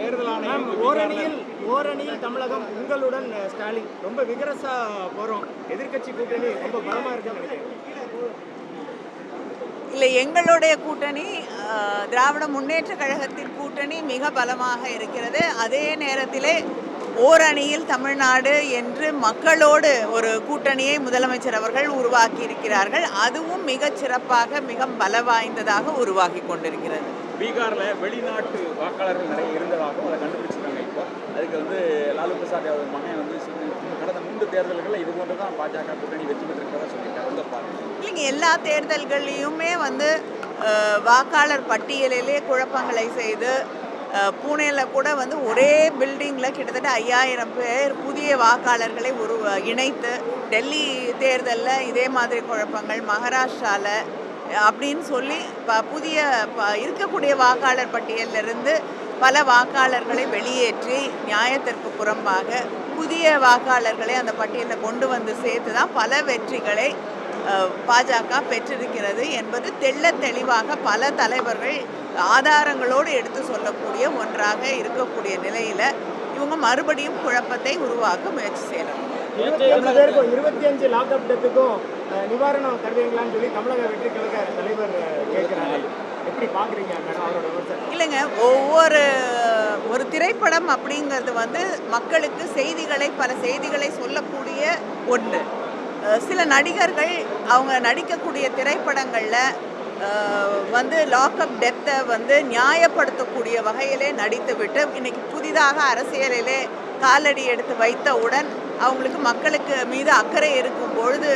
தேர்தல் ஆணையம் ஓரணியில் தமிழகம் உங்களுடன் ஸ்டாலின் ரொம்ப விகரசா போறோம். எதிர்க்கட்சி கூட்டணி ரொம்ப பலமா இருக்குன்னு நினைக்கிறேன். இல்லை, எங்களுடைய கூட்டணி திராவிட முன்னேற்ற கழகத்தின் கூட்டணி மிக பலமாக இருக்கிறது. அதே நேரத்திலே ஓரணியில் தமிழ்நாடு என்று மக்களோடு ஒரு கூட்டணியை முதலமைச்சர் அவர்கள் உருவாக்கி இருக்கிறார்கள். அதுவும் மிகச் சிறப்பாக மிக பல வாய்ந்ததாக உருவாக்கி கொண்டிருக்கிறது. பீகாரில் வெளிநாட்டு வாக்காளர்கள் நிறைய இருந்ததாகவும் அதை கண்டுபிடிச்சிருக்காங்க. இப்போ அதுக்கு லாலு பிரசாத் யாதவ் மகன் கடந்த 3 தேர்தல்களில் இது போன்று தான் பாஜக கூட்டணி வெற்றி பெற்றிருக்கிறதா சொல்லியிருக்காங்க. இல்லைங்க, எல்லா தேர்தல்களையுமே வாக்காளர் பட்டியலிலே குழப்பங்களை செய்து பூனேயில் கூட ஒரே பில்டிங்கில் கிட்டத்தட்ட 5000 பேர் புதிய வாக்காளர்களை இணைத்து, டெல்லி தேர்தலில் இதே மாதிரி குழப்பங்கள், மகாராஷ்டிராவில் அப்படின்னு சொல்லி புதிய இருக்கக்கூடிய வாக்காளர் பட்டியலிருந்து பல வாக்காளர்களை வெளியேற்றி நியாயத்திற்கு புறம்பாக புதிய வாக்காளர்களை அந்த பட்டியலில் கொண்டு சேர்த்து தான் பல வெற்றிகளை பாஜக பெற்றிருக்கிறது என்பது தெள்ள தெளிவாக பல தலைவர்கள் ஆதாரங்களோடு எடுத்து சொல்லக்கூடிய ஒன்றாக இருக்கக்கூடிய நிலையில் இவங்க மறுபடியும் குழப்பத்தை உருவாக்க முயற்சி செய்யலாம். 25 லாக்அப் டெத்துக்கும் நிவாரணம் தருவீங்களான்னு சொல்லி தமிழக வெற்றி கழக தலைவர் கேட்கிறாங்க. எப்படி பார்க்குறீங்க அவரோட விமர்சனம்? இல்லைங்க, ஒரு திரைப்படம் அப்படிங்கிறது மக்களுக்கு பல செய்திகளை சொல்லக்கூடிய ஒன்று. சில நடிகர்கள் அவங்க நடிக்கக்கூடிய திரைப்படங்களில் லாக்அப் டெத்தை நியாயப்படுத்தக்கூடிய வகையிலே நடித்துவிட்டு இன்னைக்கு புதிதாக அரசியலிலே காலடி எடுத்து வைத்தவுடன் அவங்களுக்கு மக்களுக்கு மீது அக்கறை இருக்கும் பொழுது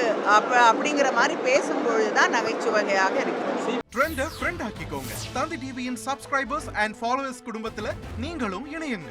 அப்படிங்கிற மாதிரி பேசும்பொழுது தான் நகைச்சுவையாக இருக்குது. ட்ரெண்டை ஃப்ரெண்ட் ஆக்கிக்கோங்க. தந்தி டிவியின் சப்ஸ்கிரைபர்ஸ் அண்ட் ஃபாலோவர்ஸ் குடும்பத்தில் நீங்களும் இணையுங்க.